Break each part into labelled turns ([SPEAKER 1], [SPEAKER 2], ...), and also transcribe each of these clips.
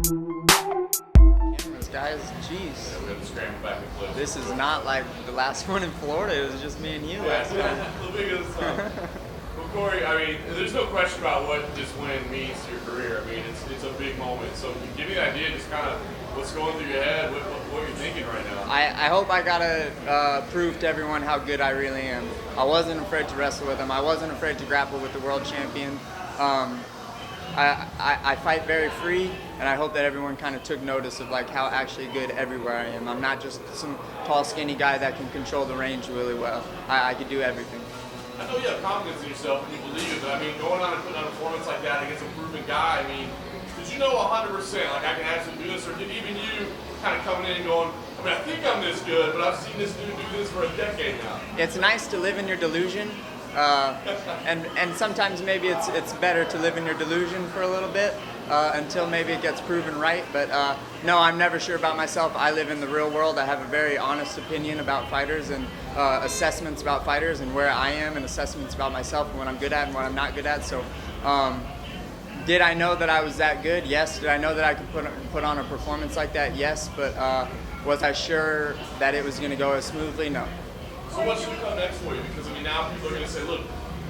[SPEAKER 1] Cameras, guys, jeez.
[SPEAKER 2] Yeah, we have to scramble back and forth.
[SPEAKER 1] This is not like the last one in Florida. It was just me and you last time.
[SPEAKER 2] The biggest Well, Cory, I mean, there's no question about what this win means to your career. I mean, it's a big moment. So give me an idea, just kind of what's going through your head, what you're thinking right now.
[SPEAKER 1] I hope I gotta prove to everyone how good I really am. I wasn't afraid to wrestle with him. I wasn't afraid to grapple with the world champion. I fight very free, and I hope that everyone kind of took notice of like how actually good everywhere I am. I'm not just some tall, skinny guy that can control the range really well. I can do everything.
[SPEAKER 2] I know you have confidence in yourself and you believe it, but I mean, going on and putting on a performance like that against a proven guy, I mean, did you know 100%, like I can actually do this, or did even you kind of coming in and going, I mean, I think I'm this good, but I've seen this dude do this for a decade now?
[SPEAKER 1] It's nice to live in your delusion. And sometimes maybe it's better to live in your delusion for a little bit until maybe it gets proven right. But no, I'm never sure about myself. I live in the real world. I have a very honest opinion about fighters and assessments about fighters and where I am and assessments about myself and what I'm good at and what I'm not good at. So did I know that I was that good? Yes. Did I know that I could put on a performance like that? Yes. But was I sure that it was going to go as smoothly? No.
[SPEAKER 2] So what should come next for you? Because I mean, now people are going to say, look,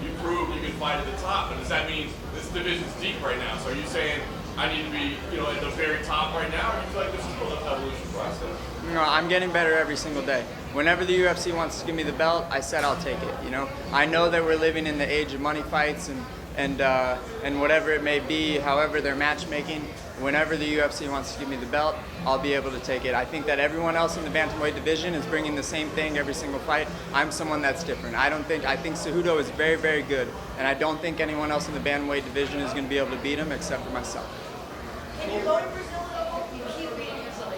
[SPEAKER 2] you proved you can fight at the top, but does that mean this division's deep right now? So are you saying I need to be, at the very top right now, or do you feel like this is still an evolution process?
[SPEAKER 1] No, I'm getting better every single day. Whenever the UFC wants to give me the belt, I said I'll take it. I know that we're living in the age of money fights and whatever it may be, however they're matchmaking. Whenever the UFC wants to give me the belt, I'll be able to take it. I think that everyone else in the bantamweight division is bringing the same thing every single fight. I'm someone that's different. I think Cejudo is very, very good, and I don't think anyone else in the bantamweight division is going to be able to beat him except for myself.
[SPEAKER 3] Can you go to Brazil though? You keep beating Italy.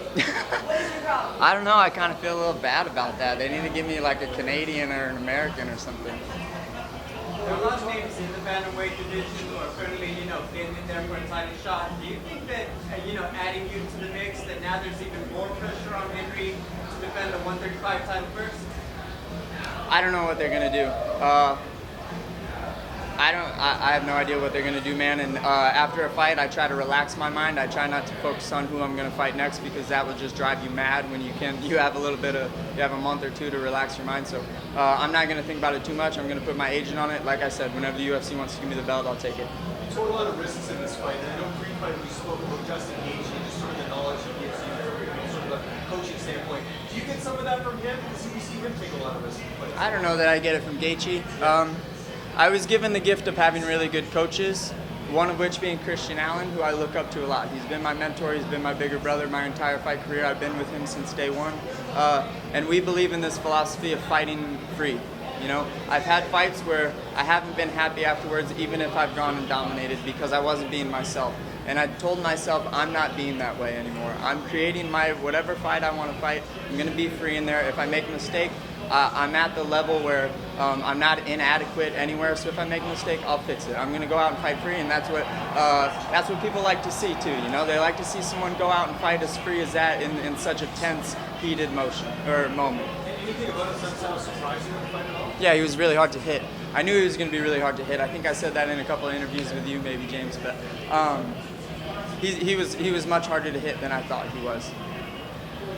[SPEAKER 3] What is your problem?
[SPEAKER 1] I don't know. I kind of feel a little bad about that. They need to give me like a Canadian or an American or something.
[SPEAKER 4] There are a lot of names in the bantamweight division who are currently, getting in there for a title shot. Do you think that, adding you to the mix, that now there's even more pressure on Henry to defend the 135 title first?
[SPEAKER 1] I don't know what they're gonna do. I have no idea what they're gonna do, man. And after a fight, I try to relax my mind. I try not to focus on who I'm gonna fight next because that will just drive you mad when you have a month or two to relax your mind. So I'm not gonna think about it too much. I'm gonna put my agent on it. Like I said, whenever the UFC wants to give me the belt, I'll take it.
[SPEAKER 5] You took a lot of risks in this fight, and I know pre-fight we spoke about Justin Gaethje and just sort of the knowledge he gives you from sort of a coaching standpoint. Do you get some of that from him? Because we see him take a lot of risks in fights.
[SPEAKER 1] I don't know that I get it from Gaethje. I was given the gift of having really good coaches, one of which being Christian Allen, who I look up to a lot. He's been my mentor, he's been my bigger brother my entire fight career. I've been with him since day one. And we believe in this philosophy of fighting free. I've had fights where I haven't been happy afterwards, even if I've gone and dominated, because I wasn't being myself. And I told myself I'm not being that way anymore. I'm creating my whatever fight I want to fight. I'm going to be free in there. If I make a mistake, I'm at the level where I'm not inadequate anywhere. So if I make a mistake, I'll fix it. I'm going to go out and fight free, and that's what people like to see too. They like to see someone go out and fight as free as that in such a tense, heated moment.
[SPEAKER 5] Anything about him that surprised you in the fight at all?
[SPEAKER 1] Yeah, he was really hard to hit. I knew he was going to be really hard to hit. I think I said that in a couple of interviews with you, maybe James, but he was much harder to hit than I thought he was.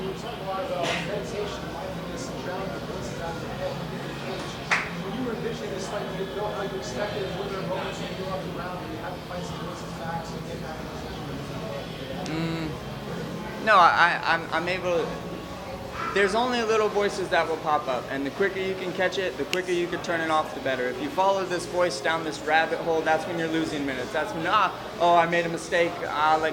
[SPEAKER 6] You talk a lot about meditation, mindfulness, and drowning the voices out of your head in the cage. When you were envisioning this fight, you didn't know how you expected it. Were there moments when you go up the round where you have to fight some voices back so you get back in position?
[SPEAKER 1] No, I'm able to. There's only little voices that will pop up, and the quicker you can catch it, the quicker you can turn it off, the better. If you follow this voice down this rabbit hole, that's when you're losing minutes. That's when, I made a mistake.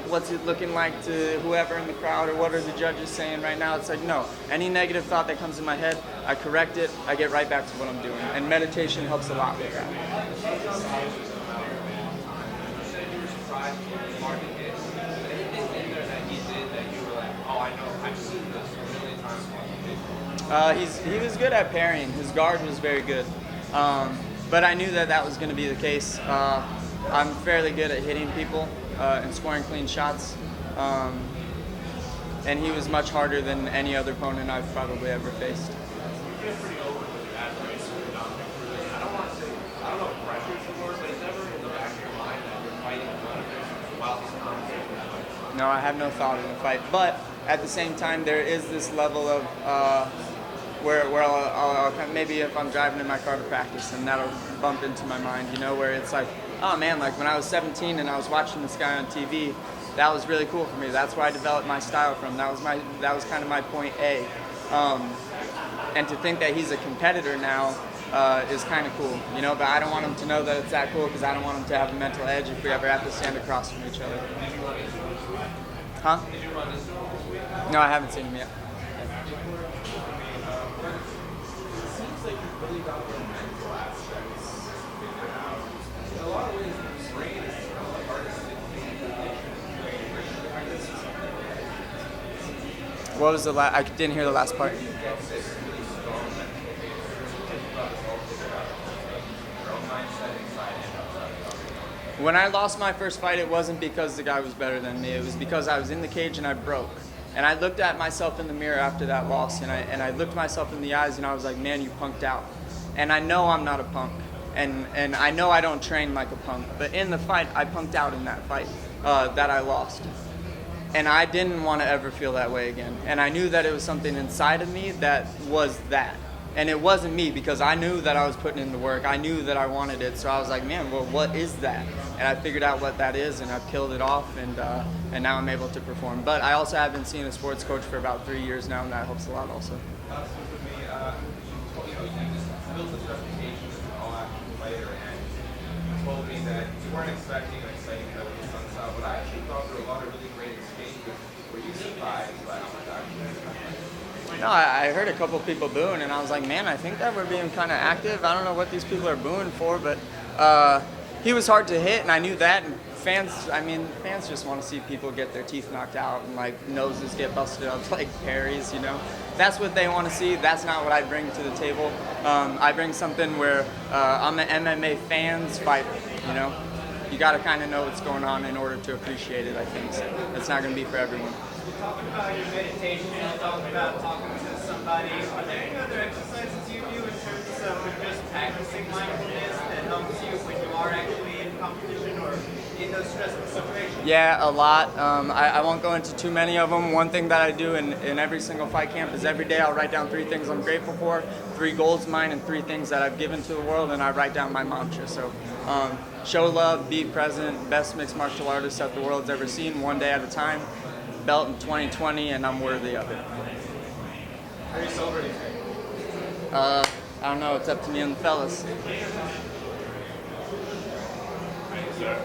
[SPEAKER 1] What's it looking like to whoever in the crowd, or what are the judges saying right now? It's like, no. Any negative thought that comes in my head, I correct it, I get right back to what I'm doing. And meditation helps a lot with that. He was good at parrying. His guard was very good. But I knew that was going to be the case. I'm fairly good at hitting people and scoring clean shots. And he was much harder than any other opponent I've probably ever faced.
[SPEAKER 2] You get pretty open with your admiration for Dominic Cruz. I don't know if pressure is the word, but it's never in the back of your mind that you're fighting one of his while he's confident.
[SPEAKER 1] No, I have no thought in the fight. But at the same time, there is this level of where I'll maybe if I'm driving in my car to practice, and that'll bump into my mind, you know, where it's like, oh man, like when I was 17 and I was watching this guy on TV, that was really cool for me. That's where I developed my style from. That was kind of my point A. And to think that he's a competitor now is kind of cool, you know. But I don't want him to know that it's that cool because I don't want him to have a mental edge if we ever have to stand across from each other. Huh? No, I haven't seen him yet.
[SPEAKER 5] Seems like you've really got the mental aspects figured out. In a lot of ways, the brain is kind of the hardest thing.
[SPEAKER 1] What was the last? I didn't hear the last part. When I lost my first fight, it wasn't because the guy was better than me. It was because I was in the cage and I broke. And I looked at myself in the mirror after that loss, and I looked myself in the eyes, and I was like, man, you punked out. And I know I'm not a punk, and I know I don't train like a punk. But in the fight, I punked out in that fight that I lost. And I didn't want to ever feel that way again. And I knew that it was something inside of me that was that. And it wasn't me, because I knew that I was putting in the work. I knew that I wanted it. So I was like, man, well, what is that? And I figured out what that is, and I've killed it off, and now I'm able to perform. But I also have been seeing a sports coach for about 3 years now, and that helps a lot also.
[SPEAKER 5] So for me, you just built this reputation as an all-action fighter, and you told me that you weren't expecting an exciting fight with the Sun South, but I actually thought there were a lot of really great exchanges where you surprised by how much action.
[SPEAKER 1] No, I heard a couple people booing, and I was like, man, I think that we're being kind of active. I don't know what these people are booing for, but he was hard to hit, and I knew that. And fans just want to see people get their teeth knocked out and like noses get busted up like Perry's, you know. That's what they want to see. That's not what I bring to the table. I bring something where I'm an MMA fans fighter, you know. You got to kind of know what's going on in order to appreciate it, I think. So it's not going to be for everyone.
[SPEAKER 4] Talking about your meditation, talking about talking to somebody, are there any other exercises you do in terms of just practicing mindfulness that helps you when you are actually in competition or in those stressful situations?
[SPEAKER 1] Yeah, a lot. I won't go into too many of them. One thing that I do in every single fight camp is every day I'll write down 3 things I'm grateful for, 3 goals of mine, and 3 things that I've given to the world, and I write down my mantra. So show love, be present, best mixed martial artist that the world's ever seen, one day at a time. Belt in 2020, and I'm worthy of it.
[SPEAKER 5] How are you celebrating?
[SPEAKER 1] I don't know. It's up to me and the fellas.
[SPEAKER 2] Thank you, sir.